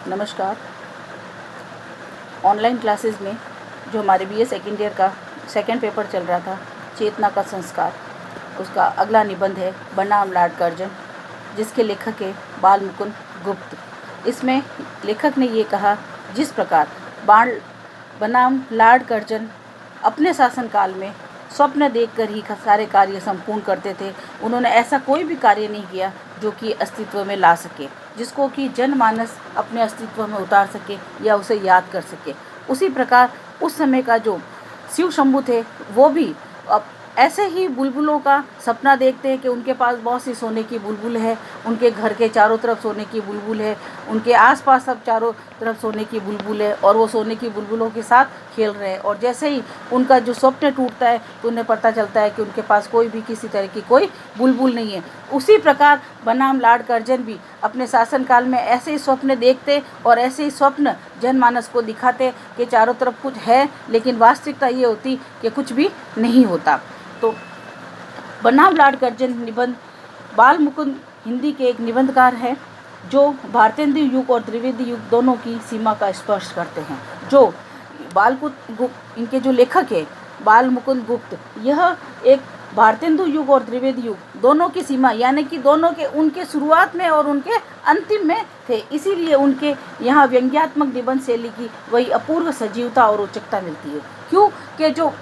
नमस्कार। Online classes में जो हमारे बीए सेकेंड ईयर का सेकंड पेपर चल रहा था, चेतना का संस्कार, उसका अगला निबंध है बनाम लाड कर्जन, जिसके लेखक है बाल मुकुंद गुप्त। इसमें लेखक ने ये कहा, जिस प्रकार बनाम लाड कर्जन अपने शासनकाल में स्वप्न देखकर ही सारे कार्य संपूर्ण करते थे। उन्होंने ऐसा कोई भी कार्य नहीं किया जो कि अस्तित्व में ला सके, जिसको कि जनमानस अपने अस्तित्व में उतार सके या उसे याद कर सके। उसी प्रकार उस समय का जो शिव शंभू थे, वो भी अब ऐसे ही बुलबुलों का सपना देखते हैं कि उनके पास बहुत सी सोने की बुलबुल है, उनके घर के चारों तरफ सोने की बुलबुल है, उनके आसपास सब चारों तरफ सोने की बुलबुल है और वो सोने की बुलबुलों के साथ खेल रहे हैं। और जैसे ही उनका जो स्वप्न टूटता है तो उन्हें पता चलता है कि उनके पास कोई भी किसी तरह की कोई बुलबुल नहीं है। उसी प्रकार बनाम लाड कर्जन भी अपने शासनकाल में ऐसे ही स्वप्न देखते और ऐसे ही स्वप्न जनमानस को दिखाते कि चारों तरफ कुछ है, लेकिन वास्तविकता ये होती कि कुछ भी नहीं होता। तो बनाम लाड कर्जन निबंध बाल मुकुंद हिंदी के एक निबंधकार हैं जो भारतेंदु युग और द्विवेदी युग दोनों की सीमा का स्पर्श करते हैं। जो गुप्त इनके जो लेखक है बाल मुकुंद गुप्त, यह एक भारतेंदु युग और द्विवेदी युग दोनों की सीमा, यानी कि दोनों के उनके शुरुआत में और उनके अंतिम में थे। इसीलिए उनके यहाँ व्यंग्यात्मक निबंध शैली की वही अपूर्व सजीवता और रोचकता मिलती है। क्यों कि जो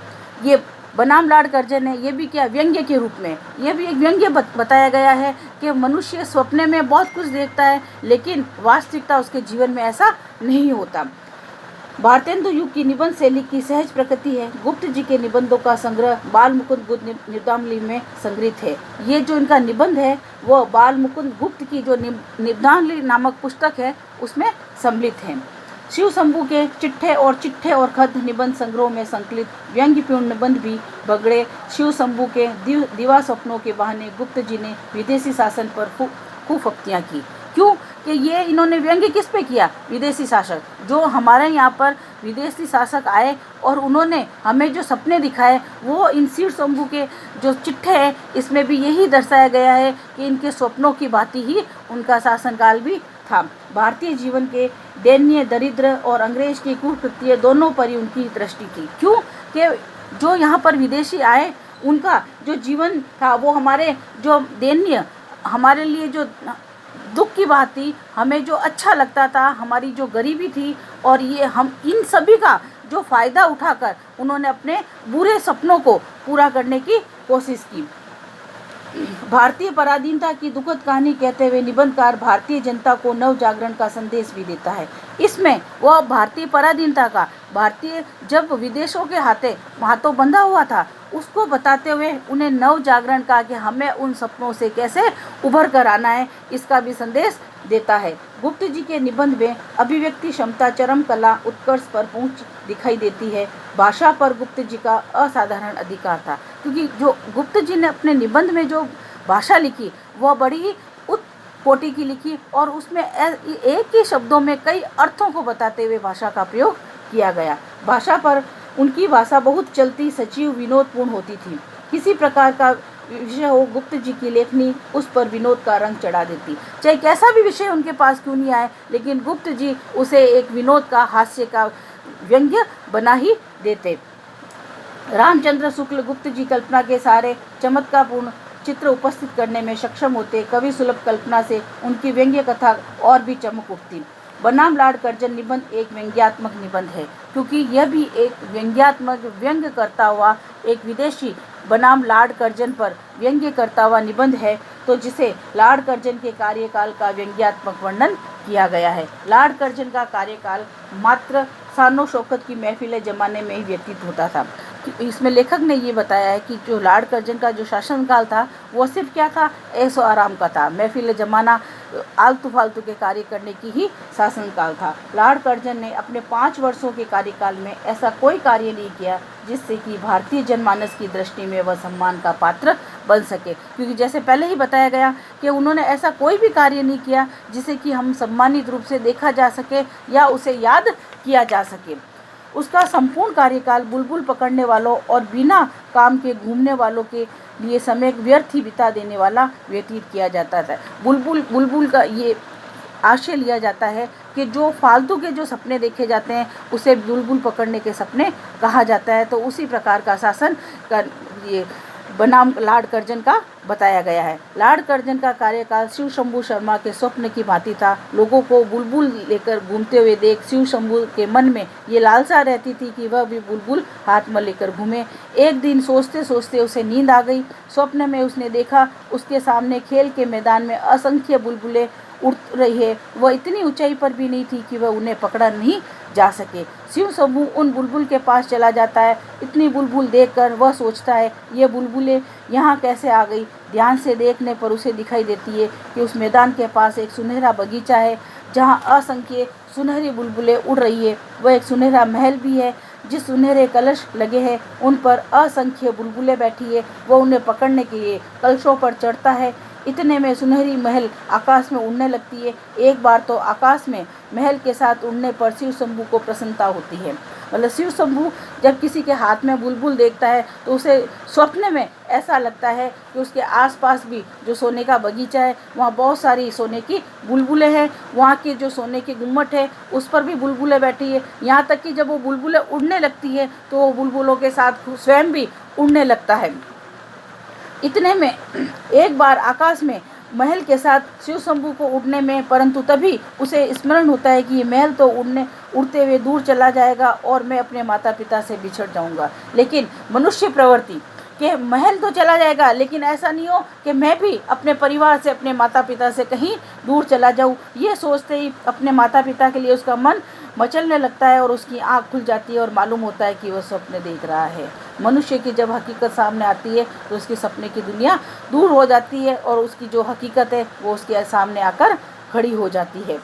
ये बनाम लाड कर्जन है, ये भी क्या व्यंग्य के रूप में, ये भी एक व्यंग्य बताया गया है कि मनुष्य सपने में बहुत कुछ देखता है, लेकिन वास्तविकता उसके जीवन में ऐसा नहीं होता। भारतेंदु युग की निबंध शैली की सहज प्रकृति है। गुप्त जी के निबंधों का संग्रह बाल मुकुंद गुप्त निबंधावली में संग्रहित है। ये जो इनका निबंध है वो बाल मुकुंद गुप्त की जो निबंधावली नामक पुस्तक है उसमें सम्मिलित है। शिव शंभू के चिट्ठे और खत निबंध संग्रह में संकलित व्यंग्यपूर्ण निबंध भी बगड़े। शिव शंभू के दिवा स्वप्नों के बहाने गुप्त जी ने विदेशी शासन पर खूब फप्तियाँ की। क्यों कि ये इन्होंने व्यंग्य किस पे किया? विदेशी शासक, जो हमारे यहाँ पर विदेशी शासक आए और उन्होंने हमें जो सपने दिखाए, वो इन शिव शंभू के जो चिट्ठे हैं इसमें भी यही दर्शाया गया है कि इनके स्वप्नों की भांति ही उनका शासनकाल भी था। भारतीय जीवन के दयनीय, दरिद्र और अंग्रेज की कुकृत्य दोनों पर ही उनकी दृष्टि थी। क्यों कि जो यहाँ पर विदेशी आए, उनका जो जीवन था वो हमारे जो दयनीय, हमारे लिए जो दुख की बात थी, हमें जो अच्छा लगता था, हमारी जो गरीबी थी, और ये हम इन सभी का जो फ़ायदा उठाकर उन्होंने अपने बुरे सपनों को पूरा करने की कोशिश की। भारतीय पराधीनता की दुखद कहानी कहते हुए निबंधकार भारतीय जनता को नव जागरण का संदेश भी देता है। इसमें वह भारतीय पराधीनता का, भारतीय जब विदेशों के हाथों बंधा हुआ था, उसको बताते हुए उन्हें नव जागरण का कि हमें उन सपनों से कैसे उभर कर आना है, इसका भी संदेश देता है। गुप्त जी के निबंध में अभिव्यक्ति क्षमता, चरम कला, उत्कर्ष पर पहुंच दिखाई देती है। भाषा पर गुप्त जी का असाधारण अधिकार था, क्योंकि जो गुप्त जी ने अपने निबंध में जो भाषा लिखी वह बड़ी ही उच्च कोटि की लिखी, और उसमें एक ही शब्दों में कई अर्थों को बताते हुए भाषा का प्रयोग किया गया। भाषा पर उनकी भाषा बहुत चलती, सजीव, विनोदपूर्ण होती थी। किसी प्रकार का विषय हो, गुप्त जी की लेखनी उस पर विनोद का रंग चढ़ा देती। चाहे कैसा भी विषय उनके पास क्यों नहीं आए, लेकिन गुप्त जी उसे एक विनोद का, हास्य का, व्यंग्य बना ही देते। रामचंद्र शुक्ल गुप्त जी कल्पना के सारे चमत्कारपूर्ण चित्र उपस्थित करने में सक्षम होते। कवि सुलभ कल्पना से उनकी व्यंग्य कथा और भी चमक उठती। बनाम लाड कर्जन निबंध एक व्यंग्यात्मक निबंध है, क्योंकि यह भी एक व्यंग्यात्मक व्यंग्य करता हुआ एक विदेशी बनाम लाड कर्जन पर व्यंग्य करता हुआ निबंध है, तो जिसे लाड कर्जन के कार्यकाल का व्यंग्यात्मक वर्णन किया गया है। लाड कर्जन का कार्यकाल मात्र शानो शौकत की महफिलें जमाने में ही व्यतीत होता था। इसमें लेखक ने ये बताया है कि जो लाड कर्जन का जो शासनकाल था वो सिर्फ क्या था, ऐशो आराम का था, महफिल जमाना, आलतू फालतू के कार्य करने की ही शासनकाल था। लाड कर्जन ने अपने 5 वर्षों के कार्यकाल में ऐसा कोई कार्य नहीं किया जिससे कि भारतीय जनमानस की दृष्टि में वह सम्मान का पात्र बन सके, क्योंकि जैसे पहले ही बताया गया कि उन्होंने ऐसा कोई भी कार्य नहीं किया जिसे कि हम सम्मानित रूप से देखा जा सके या उसे याद किया जा सके। उसका संपूर्ण कार्यकाल बुलबुल पकड़ने वालों और बिना काम के घूमने वालों के लिए समय व्यर्थ ही बिता देने वाला व्यतीत किया जाता था। बुलबुल का ये आशय लिया जाता है कि जो फालतू के जो सपने देखे जाते हैं उसे बुलबुल पकड़ने के सपने कहा जाता है। तो उसी प्रकार का शासन का ये बनाम लॉर्ड कर्जन का बताया गया है। लॉर्ड कर्जन का कार्यकाल शिव शंभू शर्मा के स्वप्न की भांति था। लोगों को बुलबुल लेकर घूमते हुए देख शिव शंभू के मन में ये लालसा रहती थी कि वह भी बुलबुल हाथ में लेकर घूमे। एक दिन सोचते सोचते उसे नींद आ गई। स्वप्न में उसने देखा उसके सामने खेल के मैदान में असंख्य बुलबुलें उड़ रही है। वह इतनी ऊंचाई पर भी नहीं थी कि वह उन्हें पकड़ा नहीं जा सके। शिव शंभू उन बुलबुल के पास चला जाता है। इतनी बुलबुल देखकर वह सोचता है ये बुलबुलें यहाँ कैसे आ गई। ध्यान से देखने पर उसे दिखाई देती है कि उस मैदान के पास एक सुनहरा बगीचा है जहाँ असंख्य सुनहरी बुलबुलें उड़ रही है। वह एक सुनहरा महल भी है जिस सुनहरे कलश लगे हैं उन पर असंख्य बुलबुलें बैठी है। वह उन्हें पकड़ने के लिए कलशों पर चढ़ता है। इतने में सुनहरी महल आकाश में उड़ने लगती है। एक बार तो आकाश में महल के साथ उड़ने पर शिव शंभू को प्रसन्नता होती है। मतलब शिव शंभू जब किसी के हाथ में बुलबुल देखता है तो उसे स्वप्न में ऐसा लगता है कि उसके आसपास भी जो सोने का बगीचा है वहाँ बहुत सारी सोने की बुलबुलें हैं। वहाँ के जो सोने के गुम्मट है उस पर भी बुलबुलें बैठी है। यहाँ तक कि जब वो बुलबुलें उड़ने लगती है तो वो बुलबुलों के साथ स्वयं भी उड़ने लगता है। इतने में एक बार आकाश में महल के साथ शिव शंभू को उड़ने में, परंतु तभी उसे स्मरण होता है कि ये महल तो उड़ते हुए दूर चला जाएगा और मैं अपने माता पिता से बिछड़ जाऊंगा। लेकिन मनुष्य प्रवृत्ति कि महल तो चला जाएगा लेकिन ऐसा नहीं हो कि मैं भी अपने परिवार से, अपने माता पिता से कहीं दूर चला जाऊं। ये सोचते ही अपने माता पिता के लिए उसका मन मचलने लगता है और उसकी आंख खुल जाती है और मालूम होता है कि वह सपने देख रहा है। मनुष्य की जब हकीकत सामने आती है तो उसकी सपने की दुनिया दूर हो जाती है और उसकी जो हकीकत है वो उसके सामने आकर खड़ी हो जाती है।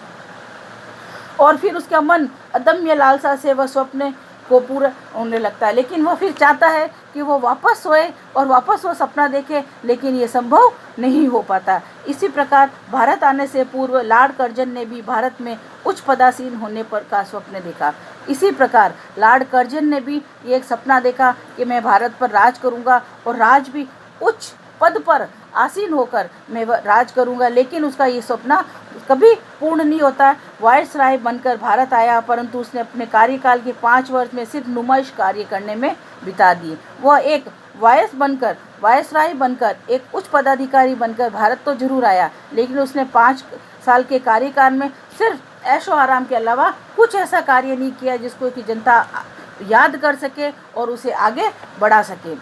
और फिर उसका मन अदम्य लालसा से वह स्वप्न को पूरा होने लगता है। लेकिन वह फिर चाहता है कि वो वापस सोए और वापस वो सपना देखे, लेकिन ये संभव नहीं हो पाता। इसी प्रकार भारत आने से पूर्व लॉर्ड कर्जन ने भी भारत में उच्च पदासीन होने पर का स्वप्न देखा। इसी प्रकार लॉर्ड कर्जन ने भी एक सपना देखा कि मैं भारत पर राज करूंगा और राज भी उच्च पद पर आसीन होकर मैं राज करूंगा। लेकिन उसका ये सपना कभी पूर्ण नहीं होता। वायसराय बनकर भारत आया, परंतु उसने अपने कार्यकाल के 5 वर्ष में सिर्फ नुमाइश कार्य करने में बिता दिए। वह एक वायसराय बनकर एक उच्च पदाधिकारी बनकर भारत तो जरूर आया, लेकिन उसने 5 साल के कार्यकाल में सिर्फ ऐशो आराम के अलावा कुछ ऐसा कार्य नहीं किया जिसको कि जनता याद कर सके और उसे आगे बढ़ा सके।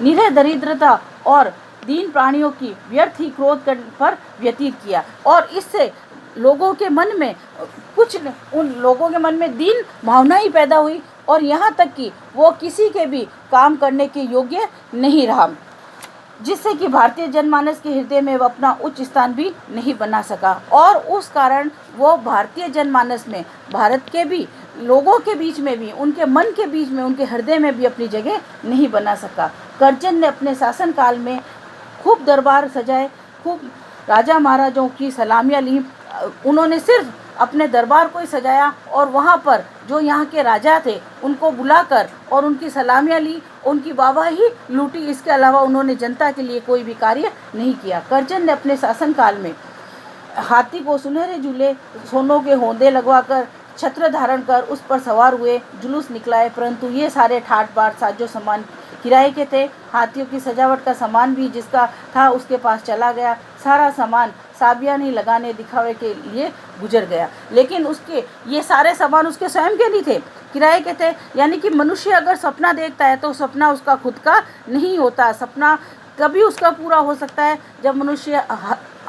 निरह दरिद्रता और दीन प्राणियों की व्यर्थ ही क्रोध पर व्यतीत किया और इससे लोगों के मन में उन लोगों के मन में दीन भावना ही पैदा हुई और यहाँ तक कि वो किसी के भी काम करने के योग्य नहीं रहा, जिससे कि भारतीय जनमानस के हृदय में वो अपना उच्च स्थान भी नहीं बना सका। और उस कारण वो भारतीय जनमानस में, भारत के भी लोगों के बीच में भी, उनके मन के बीच में, उनके हृदय में भी अपनी जगह नहीं बना सका। कर्जन ने अपने शासनकाल में खूब दरबार सजाए, खूब राजा महाराजों की सलामियाँ ली। उन्होंने सिर्फ अपने दरबार को ही सजाया और वहाँ पर जो यहाँ के राजा थे उनको बुलाकर और उनकी सलामियाँ ली, उनकी वाहवाही लूटी। इसके अलावा उन्होंने जनता के लिए कोई भी कार्य नहीं किया। कर्जन ने अपने शासनकाल में हाथी को सुनहरे झूले, सोनों के होंदे लगवाकर, छत्र धारण कर उस पर सवार हुए, जुलूस निकलाए, परंतु ये सारे ठाट बाट साजो सामान किराए के थे। हाथियों की सजावट का सामान भी जिसका था उसके पास चला गया। सारा सामान साबियानी लगाने दिखावे के लिए गुजर गया, लेकिन उसके ये सारे सामान उसके स्वयं के नहीं थे, किराए के थे। यानी कि मनुष्य अगर सपना देखता है तो सपना उसका खुद का नहीं होता। सपना कभी उसका पूरा हो सकता है जब मनुष्य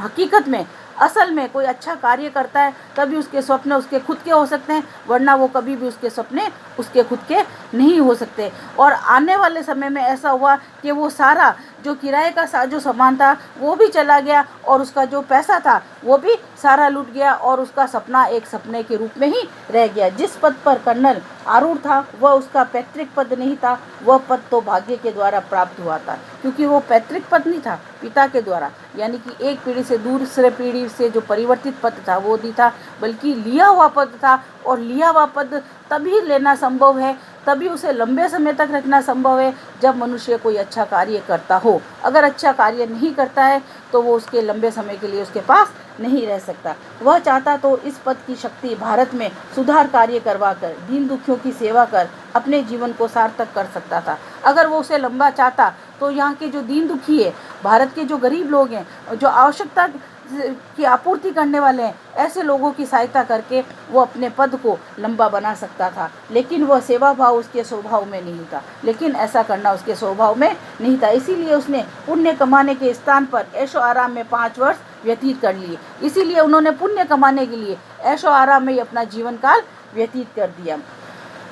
हकीकत में, असल में कोई अच्छा कार्य करता है, तभी उसके सपने उसके खुद के हो सकते हैं, वरना वो कभी भी उसके सपने उसके खुद के नहीं हो सकते। और आने वाले समय में ऐसा हुआ कि वो सारा जो किराए का जो सामान था वो भी चला गया और उसका जो पैसा था वो भी सारा लूट गया और उसका सपना एक सपने के रूप में ही रह गया। जिस पद पर कर्नल आरूढ़ था वह उसका पैतृक पद नहीं था, वह पद तो भाग्य के द्वारा प्राप्त हुआ था, क्योंकि वो पैतृक पद नहीं था, पिता के द्वारा, यानी कि एक पीढ़ी से दूसरे पीढ़ी से जो परिवर्तित पद था वो नहीं था, बल्कि लिया हुआ पद था। और लिया हुआ पद तभी लेना संभव है, तभी उसे लंबे समय तक रखना संभव है जब मनुष्य कोई अच्छा कार्य करता हो। अगर अच्छा कार्य नहीं करता है तो वो उसके लंबे समय के लिए उसके पास नहीं रह सकता। वह चाहता तो इस पद की शक्ति भारत में सुधार कार्य करवाकर दीन दुखियों की सेवा कर अपने जीवन को सार्थक कर सकता था। अगर वो उसे लंबा चाहता तो यहाँ के जो दीन दुखी है, भारत के जो गरीब लोग हैं, जो आवश्यकता की आपूर्ति करने वाले हैं, ऐसे लोगों की सहायता करके वो अपने पद को लंबा बना सकता था। लेकिन वह सेवा भाव उसके स्वभाव में नहीं था, लेकिन ऐसा करना उसके स्वभाव में नहीं था। इसीलिए उसने पुण्य कमाने के स्थान पर ऐशो आराम में 5 वर्ष व्यतीत कर लिए। इसीलिए उन्होंने पुण्य कमाने के लिए ऐशो आराम में ही अपना जीवन काल व्यतीत कर दिया।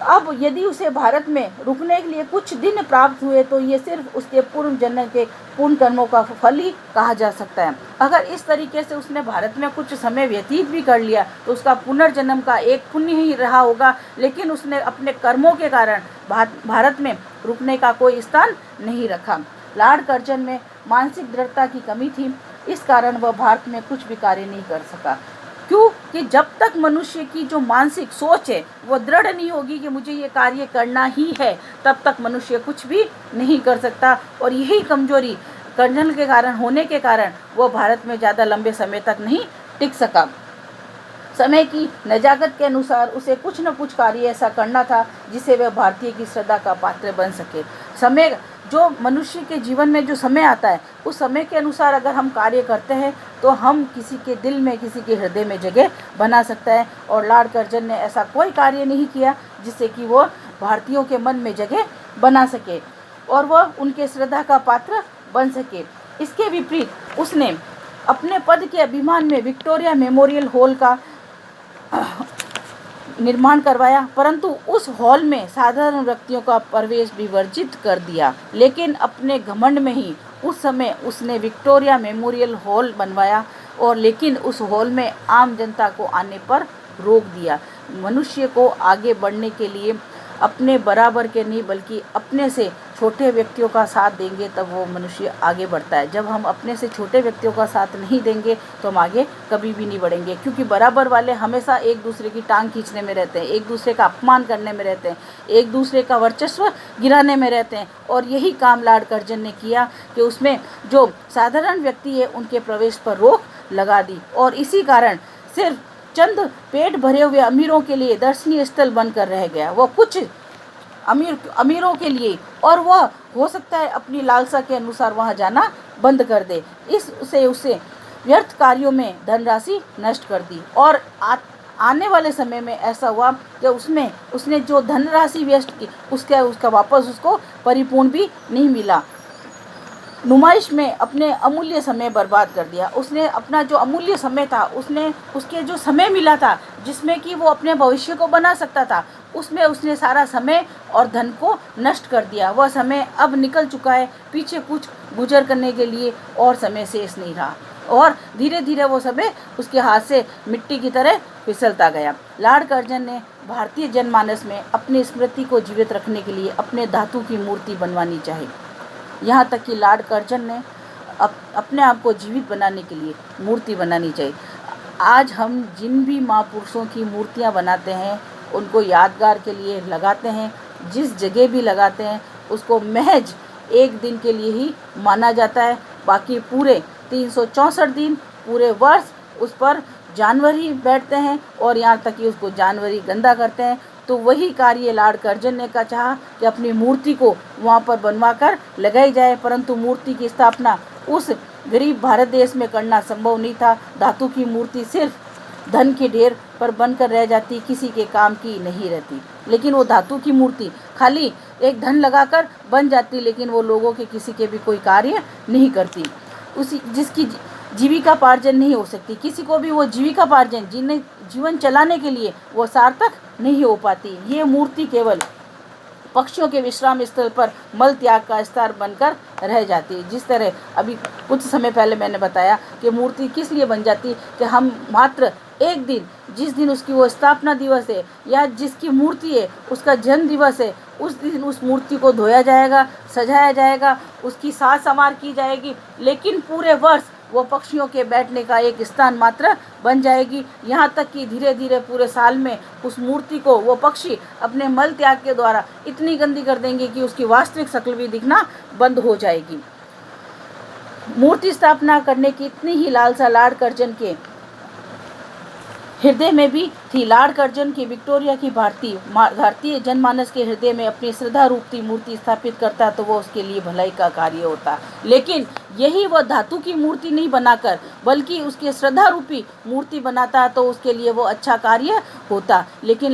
अब यदि उसे भारत में रुकने के लिए कुछ दिन प्राप्त हुए तो ये सिर्फ उसके पूर्व जन्म के पुण्य कर्मों का फल ही कहा जा सकता है। अगर इस तरीके से उसने भारत में कुछ समय व्यतीत भी कर लिया तो उसका पुनर्जन्म का एक पुण्य ही रहा होगा, लेकिन उसने अपने कर्मों के कारण भारत में रुकने का कोई स्थान नहीं रखा। लॉर्ड कर्जन में मानसिक दृढ़ता की कमी थी, इस कारण वह भारत में कुछ भी कार्य नहीं कर सका। क्यों? कि जब तक मनुष्य की जो मानसिक सोच है वो दृढ़ नहीं होगी कि मुझे ये कार्य करना ही है, तब तक मनुष्य कुछ भी नहीं कर सकता। और यही कमजोरी कर्जन के कारण होने के कारण वो भारत में ज़्यादा लंबे समय तक नहीं टिक सका। समय की नजाकत के अनुसार उसे कुछ न कुछ कार्य ऐसा करना था जिसे वह भारतीय की श्रद्धा का पात्र बन सके। समय जो मनुष्य के जीवन में जो समय आता है, उस समय के अनुसार अगर हम कार्य करते हैं तो हम किसी के दिल में, किसी के हृदय में जगह बना सकता है। और लॉर्ड कर्जन ने ऐसा कोई कार्य नहीं किया जिससे कि वो भारतीयों के मन में जगह बना सके और वह उनके श्रद्धा का पात्र बन सके। इसके विपरीत उसने अपने पद के अभिमान में विक्टोरिया मेमोरियल हॉल का निर्माण करवाया, परंतु उस हॉल में साधारण व्यक्तियों का प्रवेश भी वर्जित कर दिया। लेकिन अपने घमंड में ही उस समय उसने विक्टोरिया मेमोरियल हॉल बनवाया और लेकिन उस हॉल में आम जनता को आने पर रोक दिया। मनुष्य को आगे बढ़ने के लिए अपने बराबर के नहीं बल्कि अपने से छोटे व्यक्तियों का साथ देंगे तब वो मनुष्य आगे बढ़ता है। जब हम अपने से छोटे व्यक्तियों का साथ नहीं देंगे तो हम आगे कभी भी नहीं बढ़ेंगे, क्योंकि बराबर वाले हमेशा एक दूसरे की टांग खींचने में रहते हैं, एक दूसरे का अपमान करने में रहते हैं, एक दूसरे का वर्चस्व गिराने में रहते हैं। और यही काम लॉर्ड कर्जन ने किया कि उसमें जो साधारण व्यक्ति है उनके प्रवेश पर रोक लगा दी और इसी कारण सिर्फ चंद पेट भरे हुए अमीरों के लिए दर्शनीय स्थल बनकर रह गया। वो कुछ अमीरों के लिए, और वह हो सकता है अपनी लालसा के अनुसार वहां जाना बंद कर दे। इससे उसे व्यर्थ कार्यों में धनराशि नष्ट कर दी और आने वाले समय में ऐसा हुआ कि उसने जो धनराशि व्यस्त की उसका वापस उसको परिपूर्ण भी नहीं मिला। नुमाइश में अपने अमूल्य समय बर्बाद कर दिया। उसने अपना जो अमूल्य समय था, उसके जो समय मिला था जिसमें कि वो अपने भविष्य को बना सकता था, उसमें उसने सारा समय और धन को नष्ट कर दिया। वह समय अब निकल चुका है, पीछे कुछ गुजर करने के लिए और समय शेष नहीं रहा और धीरे धीरे वो समय उसके हाथ से मिट्टी की तरह फिसलता गया। लॉर्ड कर्जन ने भारतीय जनमानस में अपनी स्मृति को जीवित रखने के लिए अपने धातु की मूर्ति बनवानी चाहिए। यहाँ तक कि लॉर्ड कर्जन ने अपने आप को जीवित बनाने के लिए मूर्ति बनानी चाहिए। आज हम जिन भी महापुरुषों की मूर्तियाँ बनाते हैं उनको यादगार के लिए लगाते हैं, जिस जगह भी लगाते हैं उसको महज एक दिन के लिए ही माना जाता है, बाकी पूरे 364 दिन पूरे वर्ष उस पर जानवर ही बैठते हैं और यहाँ तक कि उसको जानवर ही गंदा करते हैं। तो वही कार्य लॉर्ड कर्जन ने का चाहा कि अपनी मूर्ति को वहाँ पर बनवा कर लगाई जाए, परंतु मूर्ति की स्थापना उस गरीब भारत देश में करना संभव नहीं था। धातु की मूर्ति सिर्फ धन के ढेर पर बनकर रह जाती, किसी के काम की नहीं रहती। लेकिन वो धातु की मूर्ति खाली एक धन लगाकर बन जाती, लेकिन वो लोगों के किसी के भी कोई कार्य नहीं करती। जिसकी जीविकापार्जन नहीं हो सकती, किसी को भी वो जीविकापार्जन जीवन चलाने के लिए वो सार्थक नहीं हो पाती। ये मूर्ति केवल पक्षियों के विश्राम स्थल पर मल त्याग का स्थान बनकर रह जाती है। जिस तरह अभी कुछ समय पहले मैंने बताया कि मूर्ति किस लिए बन जाती कि हम मात्र एक दिन, जिस दिन उसकी वो स्थापना दिवस है या जिसकी मूर्ति है उसका जन्म दिवस है, उस दिन उस मूर्ति को धोया जाएगा, सजाया जाएगा, उसकी साज संवार की जाएगी, लेकिन पूरे वर्ष वो पक्षियों के बैठने का एक स्थान मात्र बन जाएगी। यहाँ तक कि धीरे धीरे पूरे साल में उस मूर्ति को वो पक्षी अपने मल त्याग के द्वारा इतनी गंदी कर देंगे कि उसकी वास्तविक शक्ल भी दिखना बंद हो जाएगी। मूर्ति स्थापना करने की इतनी ही लालसा लॉर्ड कर्जन के हृदय में भी थी। लॉर्ड कर्जन की विक्टोरिया की भारतीय जनमानस के हृदय में अपनी श्रद्धा रूपी मूर्ति स्थापित करता तो वो उसके लिए भलाई का कार्य होता। लेकिन यही वह धातु की मूर्ति नहीं बनाकर बल्कि उसके श्रद्धा रूपी मूर्ति बनाता तो उसके लिए वो अच्छा कार्य होता। लेकिन